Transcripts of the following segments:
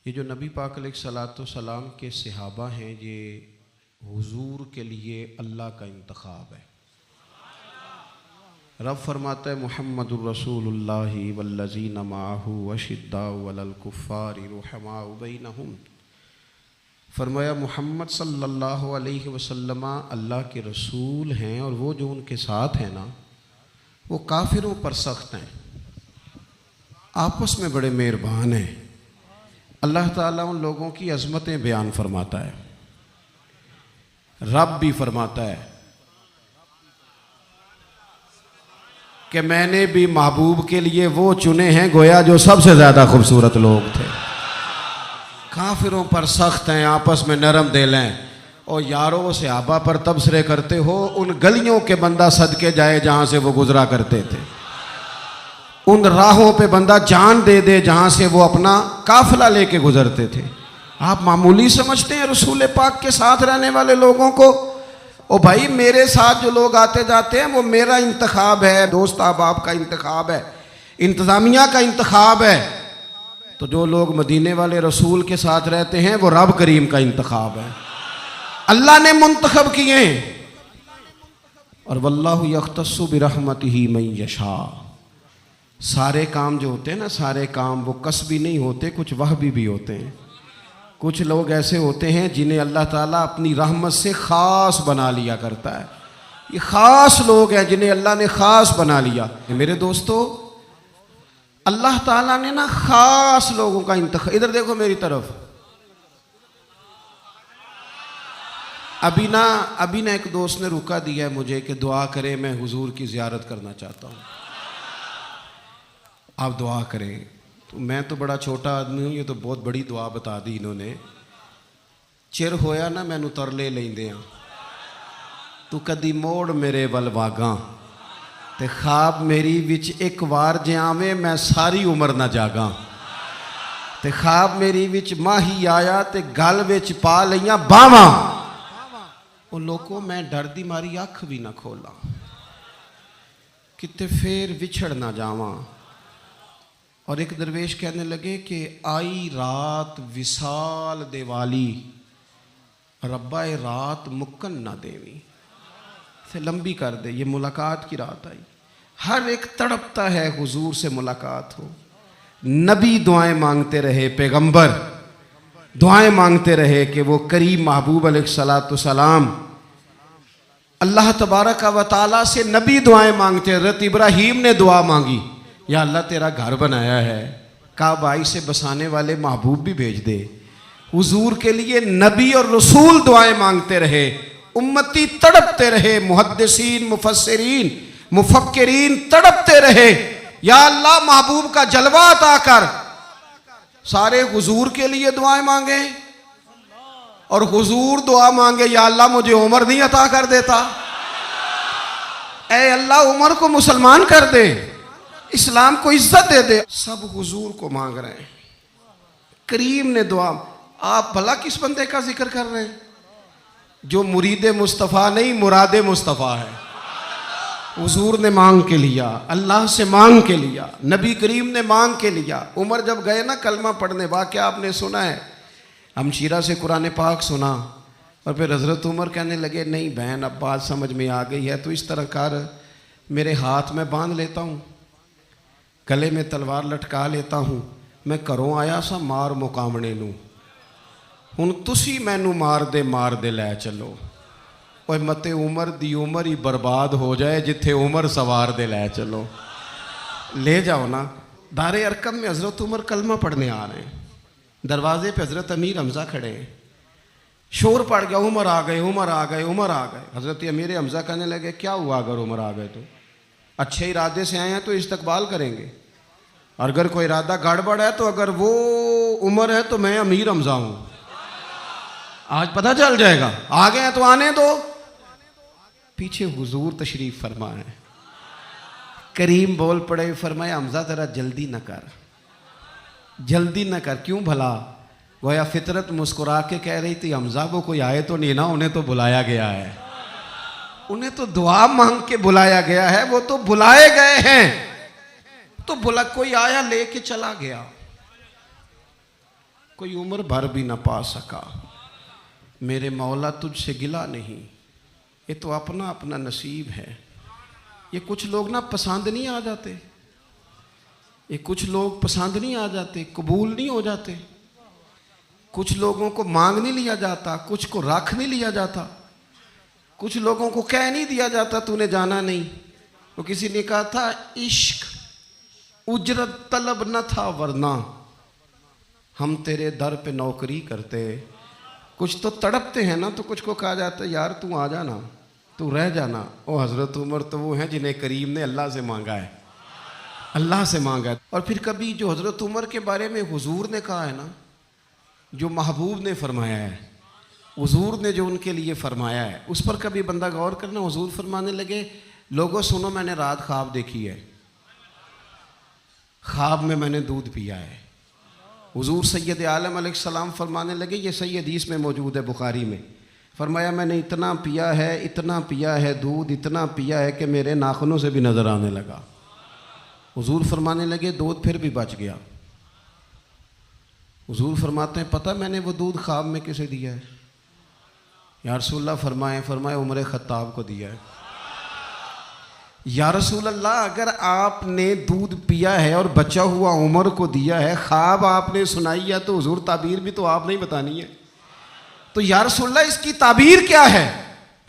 یہ جو نبی پاک علیہ الصلوۃ والسلام کے صحابہ ہیں، یہ حضور کے لیے اللہ کا انتخاب ہے۔ رب فرماتا ہے محمد الرسول اللہ والذین معہ اشداء علی الکفار رحماء بینہم۔ فرمایا محمد صلی اللہ علیہ وسلم اللہ کے رسول ہیں، اور وہ جو ان کے ساتھ ہیں نا، وہ کافروں پر سخت ہیں، آپس میں بڑے مہربان ہیں۔ اللہ تعالیٰ ان لوگوں کی عظمتیں بیان فرماتا ہے۔ رب بھی فرماتا ہے کہ میں نے بھی محبوب کے لیے وہ چنے ہیں گویا جو سب سے زیادہ خوبصورت لوگ تھے۔ کافروں پر سخت ہیں، آپس میں نرم دل ہیں۔ اور یارو صحابہ پر تبصرے کرتے ہو، ان گلیوں کے بندہ صدقے جائے جہاں سے وہ گزرا کرتے تھے، ان راہوں پہ بندہ جان دے دے جہاں سے وہ اپنا قافلہ لے کے گزرتے تھے۔ آپ معمولی سمجھتے ہیں رسول پاک کے ساتھ رہنے والے لوگوں کو؟ او بھائی، میرے ساتھ جو لوگ آتے جاتے ہیں وہ میرا انتخاب ہے، دوست احباب کا انتخاب ہے، انتظامیہ کا انتخاب ہے۔ تو جو لوگ مدینے والے رسول کے ساتھ رہتے ہیں وہ رب کریم کا انتخاب ہے، اللہ نے منتخب کیے ہیں۔ اور واللہ یختص برحمتہ من یشاء۔ سارے کام جو ہوتے ہیں نا، سارے کام وہ کسبی نہیں ہوتے، کچھ وہبی بھی ہوتے ہیں۔ کچھ لوگ ایسے ہوتے ہیں جنہیں اللہ تعالیٰ اپنی رحمت سے خاص بنا لیا کرتا ہے۔ یہ خاص لوگ ہیں جنہیں اللہ نے خاص بنا لیا۔ میرے دوستو، اللہ تعالیٰ نے نا خاص لوگوں کا انتخاب، ادھر دیکھو میری طرف، ابھی نا ایک دوست نے روکا دیا ہے مجھے کہ دعا کرے، میں حضور کی زیارت کرنا چاہتا ہوں، آپ دعا کریں۔ تو میں تو بڑا چھوٹا آدمی ہوں، یہ تو بہت بڑی دعا بتا دی انہوں نے۔ چر ہویا نا مینو ترلے لیندیاں، تو کدی موڑ میرے ول واگاں، تے خواب میری وچ ایک وار جے آویں میں ساری عمر نہ جاگاں، تے خواب میری وچ ماہی آیا تے گل وچ پا لیاں باواں، او لوکو میں ڈر دی ماری اکھ بھی نہ کھولاں، کتے پھر وچھڑ نہ جاواں۔ اور ایک درویش کہنے لگے کہ آئی رات وصال دے والی، ربا رات مکن نہ دیوی، سے لمبی کر دے، یہ ملاقات کی رات آئی۔ ہر ایک تڑپتا ہے حضور سے ملاقات ہو۔ نبی دعائیں مانگتے رہے، پیغمبر دعائیں مانگتے رہے کہ وہ کریم محبوب علیہ الصلوۃ والسلام اللہ تبارک و تعالیٰ سے نبی دعائیں مانگتے۔ حضرت ابراہیم نے دعا مانگی، یا اللہ تیرا گھر بنایا ہے، کعبہ سے بسانے والے محبوب بھی بھیج دے۔ حضور کے لیے نبی اور رسول دعائیں مانگتے رہے، امتی تڑپتے رہے، محدثین، مفسرین، مفکرین تڑپتے رہے، یا اللہ محبوب کا جلوہ عطا کر۔ سارے حضور کے لیے دعائیں مانگیں، اور حضور دعا مانگے، یا اللہ مجھے عمر نہیں عطا کر دیتا، اے اللہ عمر کو مسلمان کر دے، اسلام کو عزت دے دے۔ سب حضور کو مانگ رہے ہیں۔ کریم نے دعا، آپ بھلا کس بندے کا ذکر کر رہے ہیں جو مرید مصطفیٰ نہیں، مراد مصطفیٰ ہے؟ حضور نے مانگ کے لیا، اللہ سے مانگ کے لیا، نبی کریم نے مانگ کے لیا۔ عمر جب گئے نا کلمہ پڑھنے، واقعہ آپ نے سنا ہے، ہمشیرہ سے قرآن پاک سنا، اور پھر حضرت عمر کہنے لگے نہیں بہن اب بات سمجھ میں آ گئی ہے، تو اس طرح کر، میرے ہاتھ میں باندھ لیتا ہوں، گلے میں تلوار لٹکا لیتا ہوں، میں کروں آیا سا مار مقامنے نوں، ہن تسی مینوں مار دے لے چلو۔ اوے متے عمر دی عمر ہی برباد ہو جائے جتھے عمر سوار دے لے چلو، لے جاؤ نا۔ دار ارقم میں حضرت عمر کلمہ پڑھنے آ رہے ہیں، دروازے پہ حضرت امیر حمزہ کھڑے ہیں، شور پڑ گیا، عمر آ گئے، عمر آ گئے، عمر آ گئے۔ حضرت امیر حمزہ کہنے لگے کیا ہوا اگر عمر آ گئے تو؟ اچھے ارادے سے آئے ہیں تو استقبال کریں گے، اور اگر کوئی ارادہ گڑبڑ ہے تو اگر وہ عمر ہے تو میں امیر حمزہ ہوں، آج پتہ چل جائے گا، آ گئے ہیں تو آنے دو۔ پیچھے حضور تشریف فرمائے، کریم بول پڑے، فرمایا حمزہ ذرا جلدی نہ کر، جلدی نہ کر۔ کیوں بھلا؟ گویا فطرت مسکرا کے کہہ رہی تھی حمزہ وہ کوئی آئے تو نہیں نا، انہیں تو بلایا گیا ہے، انہیں تو دعا مانگ کے بلایا گیا ہے، وہ تو بلائے گئے ہیں، تو کوئی آیا لے کے چلا گیا، کوئی عمر بھر بھی نہ پا سکا، میرے مولا تجھ سے گلا نہیں، یہ تو اپنا اپنا نصیب ہے۔ یہ کچھ لوگ نا پسند نہیں آ جاتے، یہ کچھ لوگ پسند نہیں آ جاتے، قبول نہیں ہو جاتے، کچھ لوگوں کو مانگ نہیں لیا جاتا، کچھ کو رکھ نہیں لیا جاتا، کچھ لوگوں کو کہہ نہیں دیا جاتا تو نے جانا نہیں۔ تو کسی نے کہا تھا عشق اجرت طلب نہ تھا ورنہ ہم تیرے در پہ نوکری کرتے۔ کچھ تو تڑپتے ہیں نا، تو کچھ کو کہا جاتا ہے یار تو آ جانا، تو رہ جانا۔ او حضرت عمر تو وہ ہیں جنہیں کریم نے اللہ سے مانگا ہے، اللہ سے مانگا ہے۔ اور پھر کبھی جو حضرت عمر کے بارے میں حضور نے کہا ہے نا، جو محبوب نے فرمایا ہے، حضور نے جو ان کے لیے فرمایا ہے، اس پر کبھی بندہ غور کرنا۔ حضور فرمانے لگے لوگوں سنو، میں نے رات خواب دیکھی ہے، خواب میں نے دودھ پیا ہے۔ حضور سید عالم علیہ السلام فرمانے لگے، یہ صحیح حدیث میں موجود ہے بخاری میں، فرمایا میں نے اتنا پیا ہے دودھ، اتنا پیا ہے کہ میرے ناخنوں سے بھی نظر آنے لگا۔ حضور فرمانے لگے دودھ پھر بھی بچ گیا۔ حضور فرماتے ہیں پتہ میں نے وہ دودھ خواب میں کسے دیا ہے؟ یا رسول اللہ فرمائے عمر خطاب کو دیا ہے۔ یا رسول اللہ اگر آپ نے دودھ پیا ہے اور بچا ہوا عمر کو دیا ہے، خواب آپ نے سنائی ہے، تو حضور تعبیر بھی تو آپ نہیں بتانی ہے، تو یا رسول اللہ اس کی تعبیر کیا ہے؟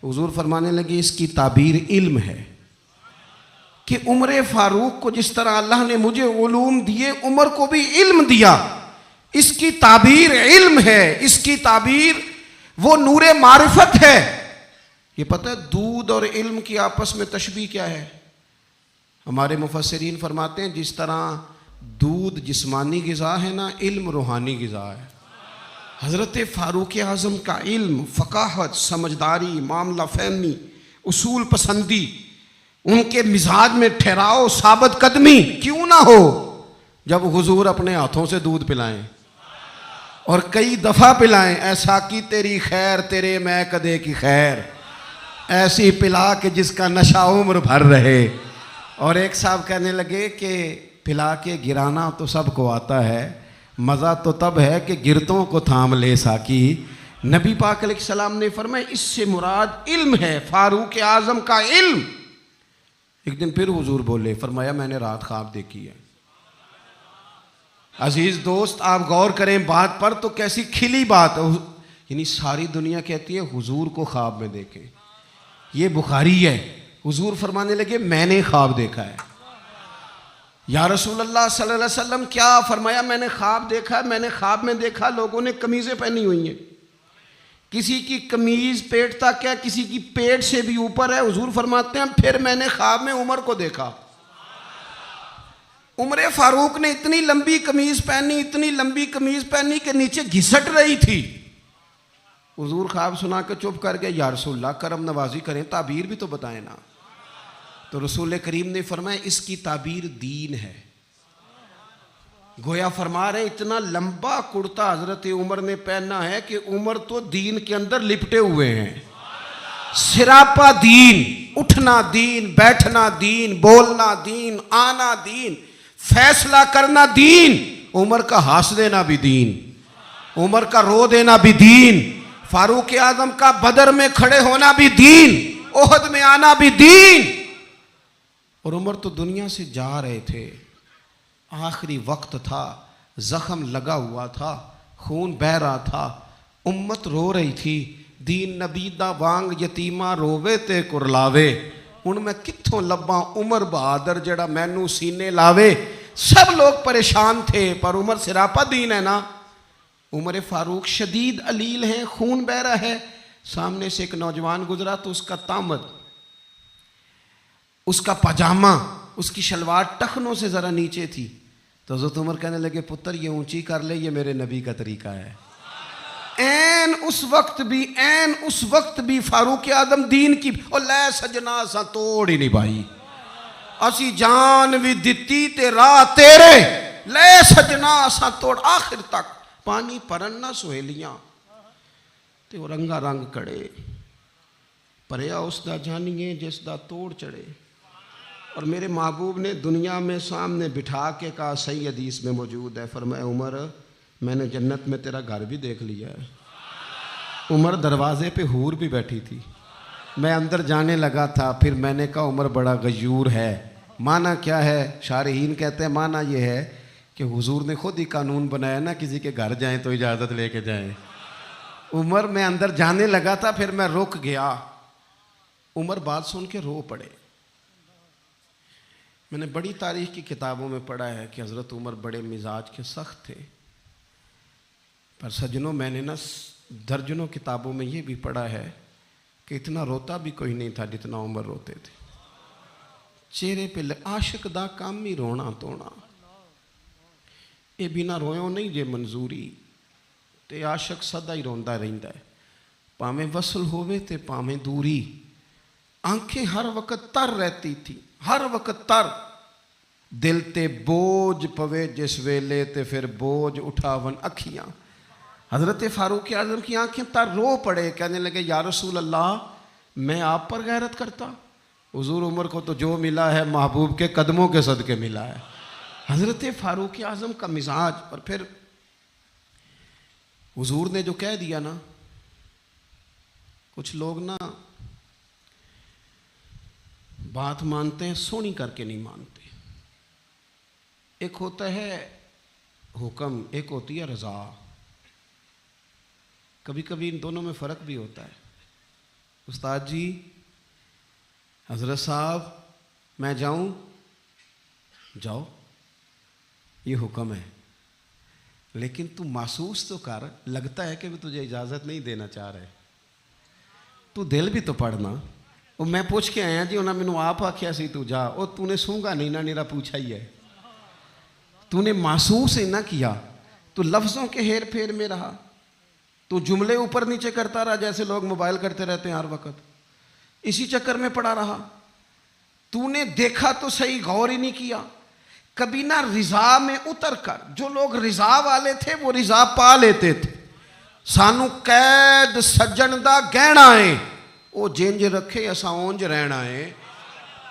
تو حضور فرمانے لگے اس کی تعبیر علم ہے، کہ عمر فاروق کو جس طرح اللہ نے مجھے علوم دیے، عمر کو بھی علم دیا، اس کی تعبیر علم ہے، اس کی تعبیر وہ نور معرفت ہے۔ یہ پتہ ہے دودھ اور علم کی آپس میں تشبیہ کیا ہے؟ ہمارے مفسرین فرماتے ہیں جس طرح دودھ جسمانی غذا ہے نا، علم روحانی غذا ہے۔ حضرت فاروق اعظم کا علم، فقاہت، سمجھداری، معاملہ فہمی، اصول پسندی، ان کے مزاج میں ٹھہراؤ، ثابت قدمی کیوں نہ ہو جب حضور اپنے ہاتھوں سے دودھ پلائیں اور کئی دفعہ پلائیں، ایسا کی تیری خیر تیرے میں کدے کی خیر، ایسی پلا کہ جس کا نشہ عمر بھر رہے۔ اور ایک صاحب کہنے لگے کہ پلا کے گرانا تو سب کو آتا ہے، مزہ تو تب ہے کہ گرتوں کو تھام لے ساکی۔ نبی پاک علیہ السلام نے فرمایا اس سے مراد علم ہے، فاروق اعظم کا علم۔ ایک دن پھر حضور بولے، فرمایا میں نے رات خواب دیکھی ہے۔ عزیز دوست آپ غور کریں بات پر، تو کیسی کھلی بات ہے، یعنی ساری دنیا کہتی ہے حضور کو خواب میں دیکھیں۔ یہ بخاری ہے، حضور فرمانے لگے میں نے خواب دیکھا ہے۔ یا رسول اللہ صلی اللہ علیہ وسلم کیا؟ فرمایا میں نے خواب دیکھا ہے، میں نے خواب میں دیکھا لوگوں نے قمیضیں پہنی ہوئی ہیں، کسی کی قمیض پیٹ تک ہے، کسی کی پیٹ سے بھی اوپر ہے۔ حضور فرماتے ہیں پھر میں نے خواب میں عمر کو دیکھا، عمر فاروق نے اتنی لمبی قمیض پہنی، اتنی لمبی قمیض پہنی کہ نیچے گھسٹ رہی تھی۔ حضور خواب سنا کے چپ کر گئے، یا رسول اللہ کرم نوازی کریں، تعبیر بھی تو بتائیں نا۔ تو رسول کریم نے فرمایا اس کی تعبیر دین ہے۔ گویا فرما رہے اتنا لمبا کرتا حضرت عمر نے پہنا ہے کہ عمر تو دین کے اندر لپٹے ہوئے ہیں، سراپا دین، اٹھنا دین، بیٹھنا دین، بولنا دین، آنا دین، فیصلہ کرنا دین، عمر کا ہنس دینا بھی دین، عمر کا رو دینا بھی دین، فاروق اعظم کا بدر میں کھڑے ہونا بھی دین، احد میں آنا بھی دین۔ اور عمر تو دنیا سے جا رہے تھے، آخری وقت تھا، زخم لگا ہوا تھا، خون بہہ رہا تھا، امت رو رہی تھی، دین نبی دا وانگ یتیمہ رووے تے کرلاوے، ان میں کتھوں لباں عمر بہادر جڑا مینوں سینے لاوے۔ سب لوگ پریشان تھے، پر عمر سراپا دین ہے نا۔ عمر فاروق شدید علیل ہیں، خون بہہ رہا ہے، سامنے سے ایک نوجوان گزرا تو اس کا تامد، اس کا پاجامہ، اس کی شلوار ٹخنوں سے ذرا نیچے تھی، تو حضرت عمر کہنے لگے پتر یہ اونچی کر لے، یہ میرے نبی کا طریقہ ہے۔ این اس وقت بھی فاروق اعظم دین کی اور لے سجنا سا توڑ ہی نہیں بھائی، اسی جان بھی دتی تے راہ تیرے، لے سجنا سا توڑ، آخر تک پانی پرن نہ سہیلیاں تے وہ رنگا رنگ کڑے، پریا اس دا جانیے جس دا توڑ چڑھے۔ اور میرے محبوب نے دنیا میں سامنے بٹھا کے کہا، صحیح حدیث میں موجود ہے، فرمایا عمر میں نے جنت میں تیرا گھر بھی دیکھ لیا ہے. عمر دروازے پہ حور بھی بیٹھی تھی. میں اندر جانے لگا تھا, پھر میں نے کہا عمر بڑا غیور ہے. معنی کیا ہے؟ شارحین کہتے ہیں معنی یہ ہے کہ حضور نے خود ہی قانون بنایا نا, کسی کے گھر جائیں تو اجازت لے کے جائیں. عمر میں اندر جانے لگا تھا, پھر میں رک گیا. عمر بات سن کے رو پڑے. میں نے بڑی تاریخ کی کتابوں میں پڑھا ہے کہ حضرت عمر بڑے مزاج کے سخت تھے, پر سجنوں میں نے نا درجنوں کتابوں میں یہ بھی پڑھا ہے کہ اتنا روتا بھی کوئی نہیں تھا جتنا عمر روتے تھے. چہرے پہ عاشق دا کام ہی رونا تونا, یہ بنا رویوں نہیں جے منظوری, تے عاشق سدا ہی روندا رہندا ہے, پاویں وصل ہووے تے پاویں دوری. آنکھیں ہر وقت تر رہتی تھی, ہر وقت تر. دل تے بوجھ پوے جس ویلے تے پھر بوجھ اٹھاون اکھیاں. حضرت فاروق اعظم کی آنکھیں تر رو پڑے, کہنے لگے یا رسول اللہ میں آپ پر غیرت کرتا. حضور عمر کو تو جو ملا ہے محبوب کے قدموں کے صدقے ملا ہے. حضرت فاروق اعظم کا مزاج. اور پھر حضور نے جو کہہ دیا نا, کچھ لوگ نا بات مانتے ہیں سونی کر کے نہیں مانتے. ایک ہوتا ہے حکم, ایک ہوتی ہے رضا. کبھی کبھی ان دونوں میں فرق بھی ہوتا ہے. استاد جی, حضرت صاحب میں جاؤں, جاؤ یہ حکم ہے, لیکن تو محسوس تو کر, لگتا ہے کہ وہ تجھے اجازت نہیں دینا چاہ رہے. تو دل بھی تو پڑھنا. وہ میں پوچھ کے آیا جی, انہوں نے مینوں آپ آکھیا سی تو جا, اور تو نے سونگا نہیں نا, نیرا پوچھا ہی ہے. تو نے محسوس ہی نہ کیا, تو لفظوں کے ہیر پھیر میں رہا, تو جملے اوپر نیچے کرتا رہا جیسے لوگ موبائل کرتے رہتے ہیں ہر وقت, اسی چکر میں پڑا رہا. تو نے دیکھا تو صحیح, غور ہی نہیں کیا. کبھی نہ رضا میں اتر کر, جو لوگ رضا والے تھے وہ رضا پا لیتے تھے. سانو قید سجن دا گہنا ہے, وہ جنج رکھے اساں اونج رہنا ہے.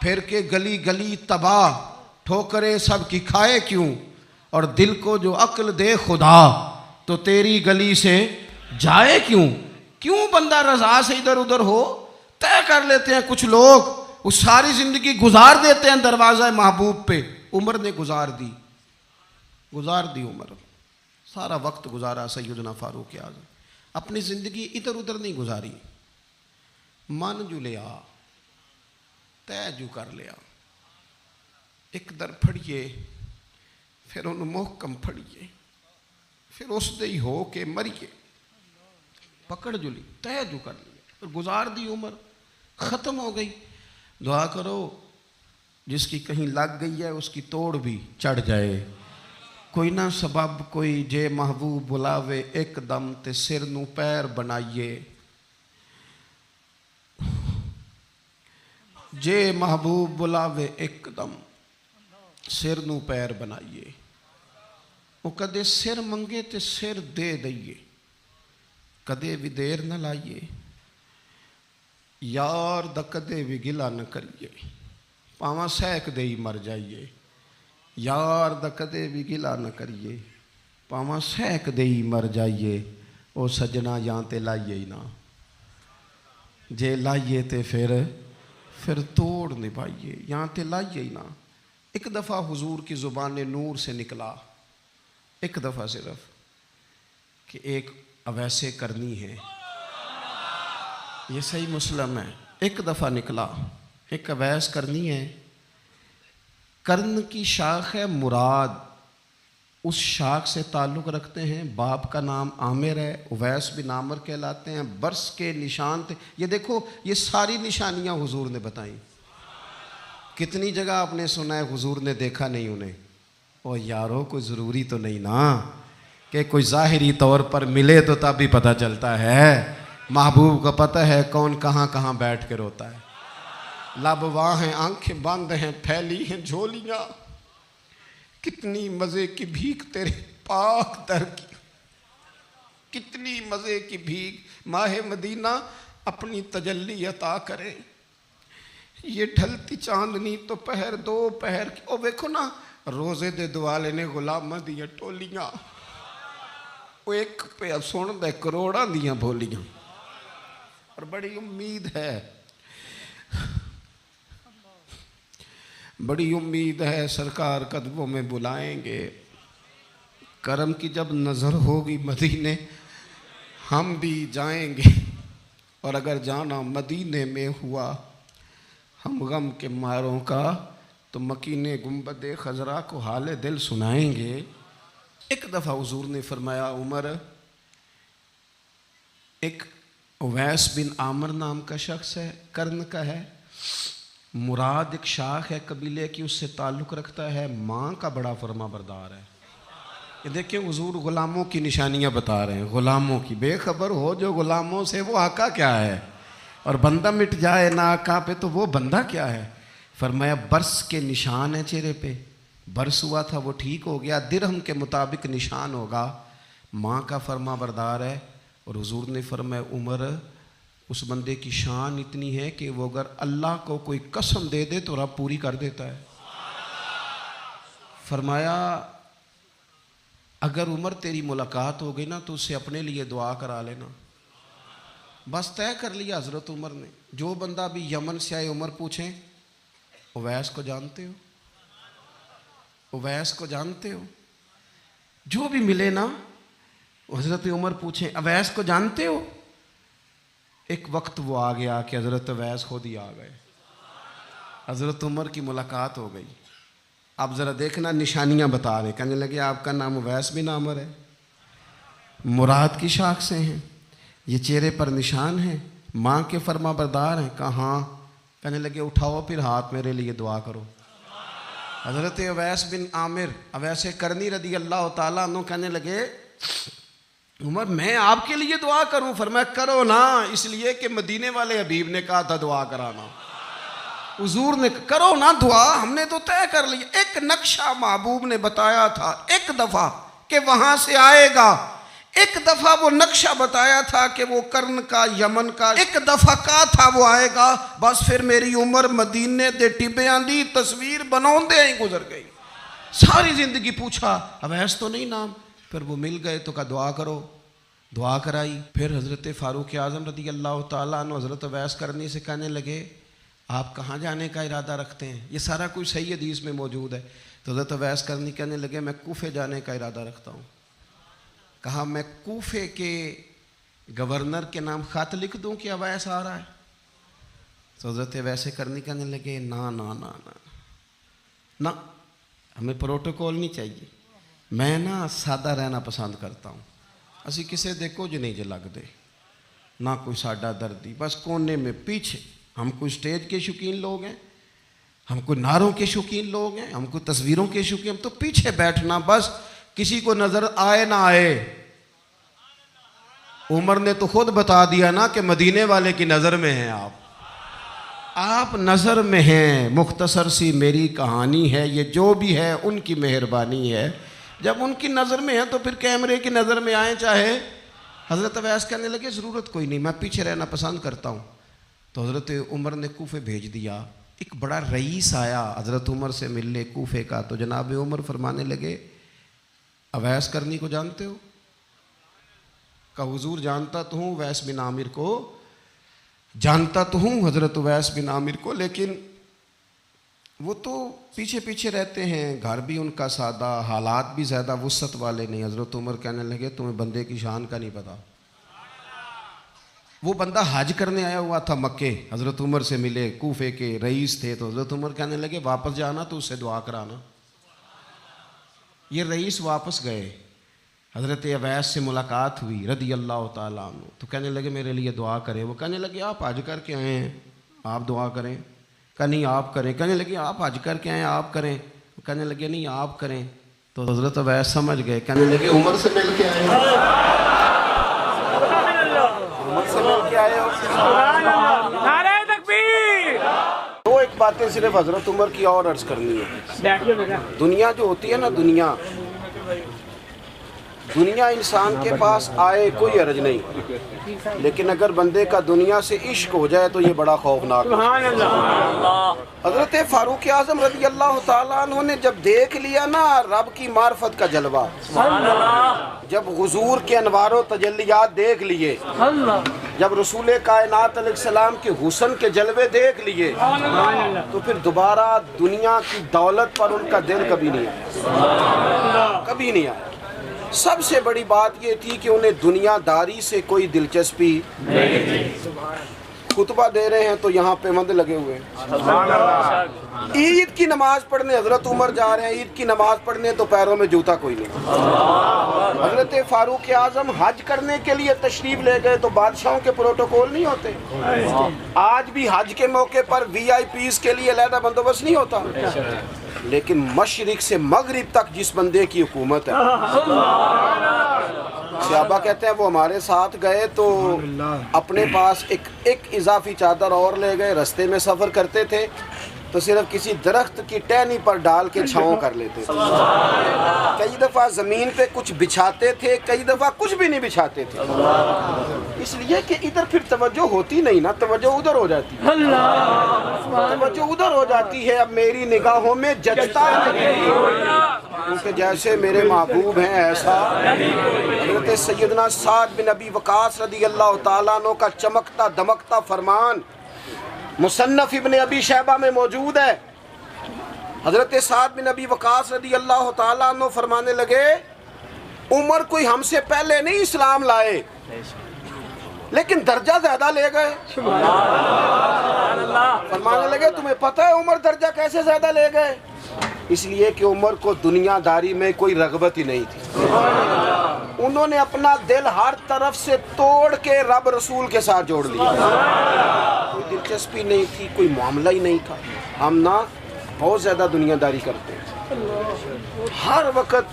پھر کے گلی گلی تباہ, ٹھوکرے سب کی کھائے کیوں, اور دل کو جو عقل دے خدا تو تیری گلی سے جائے کیوں. کیوں بندہ رضا سے ادھر ادھر ہو. طے کر لیتے ہیں کچھ لوگ, وہ ساری زندگی گزار دیتے ہیں دروازہ محبوب پہ. عمر نے گزار دی عمر, سارا وقت گزارا سیدنا فاروق اعظم. اپنی زندگی ادھر ادھر نہیں گزاری. من جو لیا, طے جو کر لیا. ایک در پھڑیے, پھر انہوں محکم پھڑیے, پھر اس دے ہی ہو کے مریے. پکڑ جو لی, طے جو کر لیا, پھر گزار دی عمر, ختم ہو گئی. دعا کرو جس کی کہیں لگ گئی ہے اس کی توڑ بھی چڑھ جائے. کوئی نہ سبب کوئی جے محبوب بلاوے ایک دم تے سر نو پیر بنائیے. جے محبوب بلاوے ایک دم سر نو پیر بنائیے. وہ کدے سر منگے تے سر دے دئیے, کدے بھی دیر نہ لائیے. یار دا کدے بھی گلا نہ کریے, پاواں سیک دے ہی مر جائیے. یار دا کدے بھی گلا نہ کریے, پاواں سیک دے ہی مر جائیے. او سجنا یہاں تے لائیے ہی نہ, جے لائیے تے پھر توڑ نبھائیے. یہاں تے لائیے ہی نہ. ایک دفعہ حضور کی زبان نور سے نکلا, ایک دفعہ صرف, کہ ایک اویسے کرنی ہے. یہ صحیح مسلم ہے. ایک دفعہ نکلا, ایک اویس کرنی ہے. کرن کی شاخ ہے مراد, اس شاخ سے تعلق رکھتے ہیں. باپ کا نام عامر ہے, اویس بن عامر کہلاتے ہیں. برس کے نشان تھے. یہ دیکھو یہ ساری نشانیاں حضور نے بتائیں. کتنی جگہ آپ نے سنا ہے حضور نے دیکھا نہیں انہیں. او یارو کوئی ضروری تو نہیں نا کہ کوئی ظاہری طور پر ملے تو تب بھی پتہ چلتا ہے. محبوب کو پتہ ہے کون کہاں کہاں بیٹھ کے روتا ہے. لب واں ہیں, آنکھیں بند ہیں, پھیلی ہیں جھولیاں. کتنی مزے کی بھیک تیرے پاک در کی, کتنی مزے کی بھیک. ماہ مدینہ اپنی تجلی عطا کرے. یہ ڈھلتی چاندنی تو پہر دو پہر کی. او ویکھو نا روزے دے دوالے نے غلامہ دیا ٹولیاں. وہ ایک پہ سن دے کروڑاں دیاں بولیاں اور بڑی امید ہے، بڑی امید ہے سرکار قدموں میں بلائیں گے۔ کرم کی جب نظر ہوگی مدینے ہم بھی جائیں گے، اور اگر جانا مدینے میں ہوا ہم غم کے ماروں کا تو مکینے گنبد خضرا کو حال دل سنائیں گے۔ ایک دفعہ حضور نے فرمایا عمر، ایک اویس بن عامر نام کا شخص ہے، کرن کا ہے، مراد ایک شاخ ہے قبیلے کی، اس سے تعلق رکھتا ہے، ماں کا بڑا فرما بردار ہے۔ یہ دیکھیں حضور غلاموں کی نشانیاں بتا رہے ہیں، غلاموں کی، بے خبر ہو جو غلاموں سے وہ آقا کیا ہے، اور بندہ مٹ جائے نہ آقا پہ تو وہ بندہ کیا ہے۔ فرمایا برس کے نشان ہیں چہرے پہ، برس ہوا تھا وہ ٹھیک ہو گیا، درہم کے مطابق نشان ہوگا، ماں کا فرما بردار ہے۔ اور حضور نے فرمایا عمر، اس بندے کی شان اتنی ہے کہ وہ اگر اللہ کو کوئی قسم دے دے تو رب پوری کر دیتا ہے۔ فرمایا اگر عمر تیری ملاقات ہو گئی نا تو اس سے اپنے لیے دعا کرا لینا۔ بس طے کر لیا حضرت عمر نے، جو بندہ بھی یمن سے آئے عمر پوچھیں اویس کو جانتے ہو، اویس کو جانتے ہو، جو بھی ملے نا حضرت عمر پوچھیں اویس کو جانتے ہو۔ ایک وقت وہ آ گیا کہ حضرت اویس خود ہی آ گئے، حضرت عمر کی ملاقات ہو گئی۔ اب ذرا دیکھنا نشانیاں بتا رہے، کہنے لگے آپ کا نام اویس بن عامر ہے، مراد کی شاخ سے ہیں، یہ چہرے پر نشان ہیں، ماں کے فرما بردار ہیں۔ کہاں؟ کہنے لگے اٹھاؤ پھر ہاتھ میرے لیے دعا کرو۔ حضرت اویس بن عامر اویس کرنی رضی اللہ تعالیٰ عنہ کہنے لگے عمر میں آپ کے لیے دعا کروں؟ فرمایا کرو نا، اس لیے کہ مدینے والے حبیب نے کہا تھا دعا کرانا، حضور نے کرو نا دعا، ہم نے تو طے کر لی۔ ایک نقشہ محبوب نے بتایا تھا ایک دفعہ کہ وہاں سے آئے گا، ایک دفعہ وہ نقشہ بتایا تھا کہ وہ کرن کا یمن کا، ایک دفعہ کہا تھا وہ آئے گا، بس پھر میری عمر مدینے دے ٹبیاں دی تصویر بناؤں دے ہی گزر گئی۔ ساری زندگی پوچھا اویس تو نہیں نام، پھر وہ مل گئے تو کہا دعا کرو، دعا کرائی۔ پھر حضرت فاروق اعظم رضی اللہ تعالیٰ عنہ حضرت اویس کرنی سے کہنے لگے آپ کہاں جانے کا ارادہ رکھتے ہیں؟ یہ سارا کچھ صحیح حدیث میں موجود ہے۔ تو حضرت اویس کرنی کہنے لگے میں کوفے جانے کا ارادہ رکھتا ہوں۔ کہا میں کوفے کے گورنر کے نام خط لکھ دوں کہ اویس آ رہا ہے؟ تو حضرت اویس کرنی کہنے لگے نا نا نا نا نا، ہمیں پروٹوکول نہیں چاہیے، میں نا سادہ رہنا پسند کرتا ہوں، اسی کسے دے کچھ نہیں جے لگ دے، نہ کوئی ساڈا دردی، بس کونے میں پیچھے، ہم کوئی سٹیج کے شوقین لوگ ہیں، ہم کوئی نعروں کے شوقین لوگ ہیں، ہم کوئی تصویروں کے شوقین، ہم تو پیچھے بیٹھنا، بس کسی کو نظر آئے نہ آئے۔ عمر نے تو خود بتا دیا نا کہ مدینے والے کی نظر میں ہیں آپ نظر میں ہیں۔ مختصر سی میری کہانی ہے، یہ جو بھی ہے ان کی مہربانی ہے، جب ان کی نظر میں ہے تو پھر کیمرے کی نظر میں آئیں چاہے۔ حضرت اویس کہنے لگے ضرورت کوئی نہیں، میں پیچھے رہنا پسند کرتا ہوں۔ تو حضرت عمر نے کوفے بھیج دیا، ایک بڑا رئیس آیا حضرت عمر سے ملنے کوفے کا، تو جناب عمر فرمانے لگے اویس کرنی کو جانتے ہو؟ کہا حضور جانتا تو ہوں، اویس بن عامر کو جانتا تو ہوں، حضرت اویس بن عامر کو، لیکن وہ تو پیچھے پیچھے رہتے ہیں، گھر بھی ان کا سادہ، حالات بھی زیادہ وسعت والے نہیں۔ حضرت عمر کہنے لگے تمہیں بندے کی شان کا نہیں پتا، وہ بندہ حج کرنے آیا ہوا تھا مکے، حضرت عمر سے ملے، کوفے کے رئیس تھے، تو حضرت عمر کہنے لگے واپس جانا تو اس سے دعا کرانا۔ یہ رئیس واپس گئے، حضرت اویس سے ملاقات ہوئی رضی اللہ تعالیٰ عنہ، تو کہنے لگے میرے لیے دعا کریں۔ وہ کہنے لگے آپ حج کر کے آئے ہیں، آپ دعا کریں؟ کہ نہیں آپ کریں۔ کہنے لگے آپ حج کر کے آئے ہیں، آپ کریں؟ کہنے لگے نہیں آپ کریں۔ تو حضرت اویس سمجھ گئے، کہنے لگے عمر سے مل کے آئے ہیں، عمر سے مل کے آئے ہو۔ نعرہ تکبیر! دو ایک باتیں صرف حضرت عمر کی اور عرض کرنی ہے۔ دنیا جو ہوتی ہے نا، دنیا انسان کے پاس آئے کوئی حرج نہیں، لیکن اگر بندے کا دنیا سے عشق ہو جائے تو یہ بڑا خوفناک ہے۔ حضرت فاروق اعظم رضی اللہ تعالیٰ عنہ نے جب دیکھ لیا نا رب کی معرفت کا جلوہ، جب حضور کے انوار و تجلیات دیکھ لیے، جب رسول کائنات علیہ السلام کے حسن کے جلوے دیکھ لیے، تو پھر دوبارہ دنیا کی دولت پر ان کا دل کبھی نہیں آیا، کبھی نہیں آیا۔ سب سے بڑی بات یہ تھی کہ انہیں دنیا داری سے کوئی دلچسپی نہیں تھی۔ خطبہ دے رہے ہیں تو یہاں پیوند لگے ہوئے ہیں، عید کی نماز پڑھنے حضرت عمر جا رہے ہیں، عید کی نماز پڑھنے تو پیروں میں جوتا کوئی نہیں۔ حضرت فاروق اعظم حج کرنے کے لیے تشریف لے گئے تو بادشاہوں کے پروٹوکول نہیں ہوتے، آج بھی حج کے موقع پر وی آئی پیز کے لیے علیحدہ بندوبست نہیں ہوتا، لیکن مشرق سے مغرب تک جس بندے کی حکومت ہے، صحابہ کہتے ہیں وہ ہمارے ساتھ گئے تو اپنے پاس ایک اضافی چادر اور لے گئے، رستے میں سفر کرتے تھے تو صرف کسی درخت کی ٹہنی پر ڈال کے چھاؤں کر لیتے تھے، کئی دفعہ زمین پہ کچھ بچھاتے تھے، کئی دفعہ کچھ بھی نہیں بچھاتے تھے، اس لیے کہ ادھر پھر توجہ ہوتی نہیں نا، توجہ ادھر ہو جاتی ہے، توجہ ادھر ہو جاتی ہے۔ اب میری نگاہوں میں جچتا نہیں کیونکہ جیسے میرے محبوب ہیں ایسا۔ حضرت سیدنا سعد بن ابی وقاص رضی اللہ تعالیٰ عنہ کا چمکتا دمکتا فرمان مصنف ابن ابی شیبہ میں موجود ہے۔ حضرت سعد بن ابی وقاص رضی اللہ تعالیٰ عنہ فرمانے لگے، عمر کوئی ہم سے پہلے نہیں اسلام لائے لیکن درجہ زیادہ لے گئے۔ فرمانے لگے تمہیں پتہ ہے عمر درجہ کیسے زیادہ لے گئے؟ اس لیے کہ عمر کو دنیا داری میں کوئی رغبت ہی نہیں تھی، انہوں نے اپنا دل ہر طرف سے توڑ کے رب رسول کے ساتھ جوڑ لیا، کوئی دلچسپی نہیں تھی، کوئی معاملہ ہی نہیں تھا۔ ہم نا بہت زیادہ دنیا داری کرتے ہیں، ہر وقت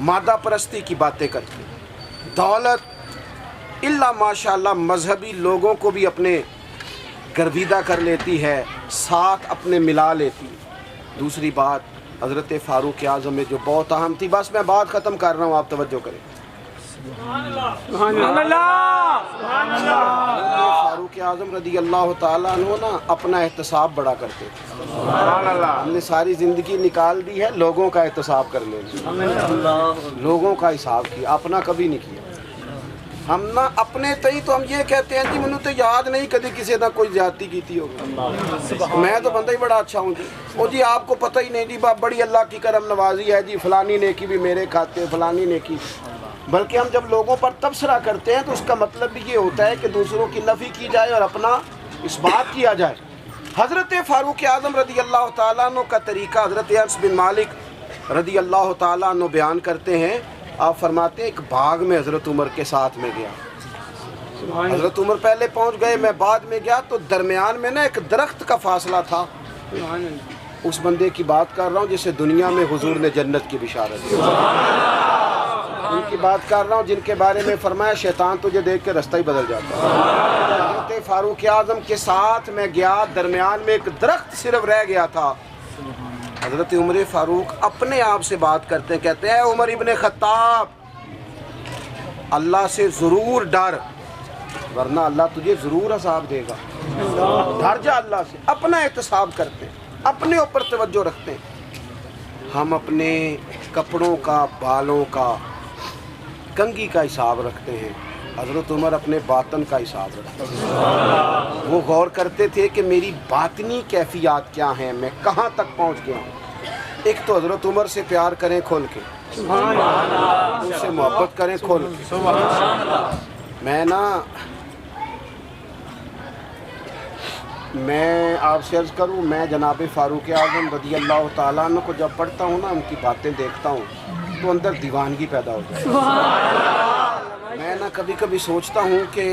مادہ پرستی کی باتیں کرتے ہیں، دولت الا ماشاءاللہ مذہبی لوگوں کو بھی اپنے گرویدہ کر لیتی ہے، ساتھ اپنے ملا لیتی ہے۔ دوسری بات حضرت فاروق اعظم میں جو بہت اہم تھی، بس میں بات ختم کر رہا ہوں، آپ توجہ کریں۔ فاروق اعظم رضی اللہ تعالیٰ عنہ نا اپنا احتساب بڑا کرتے تھے، ہم نے ساری زندگی نکال دی ہے لوگوں کا احتساب کر لینا، لوگوں کا حساب کیا، اپنا کبھی نہیں کیا۔ ہم نا اپنے تئی تو ہم یہ کہتے ہیں جی منو تو یاد نہیں کدی کسی نہ کوئی زیادتی کیتی ہوگی، میں تو بندہ ہی بڑا اچھا ہوں جی، وہ جی آپ کو پتہ ہی نہیں جی بڑی اللہ کی کرم نوازی ہے جی، فلانی نیکی بھی میرے کھاتے، فلانی نیکی۔ بلکہ ہم جب لوگوں پر تبصرہ کرتے ہیں تو اس کا مطلب بھی یہ ہوتا ہے کہ دوسروں کی نفی کی جائے اور اپنا اس بات کیا جائے۔ حضرت فاروق اعظم رضی اللہ تعالیٰ عنہ کا طریقہ حضرت انس بن مالک رضی اللہ تعالیٰ عنہ بیان کرتے ہیں، آپ فرماتے ہیں ایک باغ میں حضرت عمر کے ساتھ میں گیا، حضرت عمر پہلے پہنچ گئے، میں بعد میں گیا، تو درمیان میں نا ایک درخت کا فاصلہ تھا، اس بندے کی بات کر رہا ہوں جسے دنیا میں حضور نے جنت کی بشارت دی، ان کی بات کر رہا ہوں جن کے بارے میں فرمایا شیطان تجھے دیکھ کے رستہ ہی بدل جاتا ہے۔ حضرت فاروق اعظم کے ساتھ میں گیا، درمیان میں ایک درخت صرف رہ گیا تھا، حضرت عمر فاروق اپنے آپ سے بات کرتے ہیں، کہتے ہیں عمر ابن خطاب اللہ سے ضرور ڈر ورنہ اللہ تجھے ضرور عذاب دے گا، ڈر جا اللہ سے، اپنا احتساب کرتے ہیں، اپنے اوپر توجہ رکھتے ہیں۔ ہم اپنے کپڑوں کا، بالوں کا، کنگھی کا حساب رکھتے ہیں، حضرت عمر اپنے باطن کا حساب رکھتے ہیں، وہ غور کرتے تھے کہ میری باطنی کیفیات کیا ہیں، میں کہاں تک پہنچ گیا ہوں۔ ایک تو حضرت عمر سے پیار کریں کھول کے، ان سے محبت کریں کھول کے۔ میں آپ سے عرض کروں، میں جناب فاروق اعظم رضی اللہ تعالیٰ عنہ کو جب پڑھتا ہوں نا، ان کی باتیں دیکھتا ہوں تو اندر دیوانگی پیدا ہو جاتی ہے۔ میں نا کبھی کبھی سوچتا ہوں کہ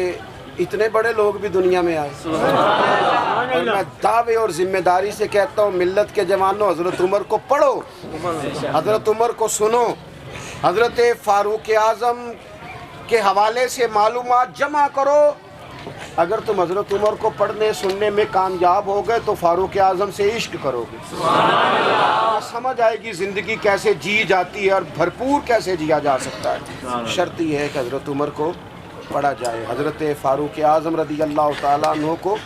اتنے بڑے لوگ بھی دنیا میں آئے، اور میں دعوے اور ذمہ داری سے کہتا ہوں ملت کے جوانوں، حضرت عمر کو پڑھو، حضرت عمر کو سنو، حضرت فاروق اعظم کے حوالے سے معلومات جمع کرو، اگر تم حضرت عمر کو پڑھنے سننے میں کامیاب ہو گئے تو فاروق اعظم سے عشق کرو گے، سمجھ آئے گی زندگی کیسے جی جاتی ہے اور بھرپور کیسے جیا جا سکتا ہے۔ شرط یہ ہے کہ حضرت عمر کو پڑھا جائے، حضرت فاروق اعظم رضی اللہ تعالیٰ عنہ کو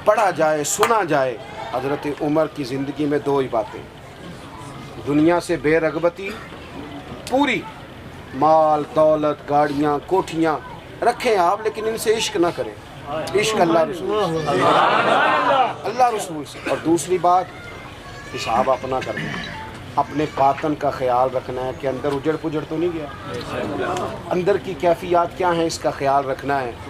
پڑھا جائے، سنا جائے۔ حضرت عمر کی زندگی میں دو ہی باتیں، دنیا سے بے رغبتی پوری، مال دولت گاڑیاں کوٹھیاں رکھیں آپ لیکن ان سے عشق نہ کریں، عشق اللہ رسول سے، اللہ رسول سے۔ اور دوسری بات، حساب اپنا کرنا، اپنے باطن کا خیال رکھنا ہے کہ اندر اجڑ پجڑ تو نہیں گیا، اندر کی کیفیات کیا ہیں اس کا خیال رکھنا ہے۔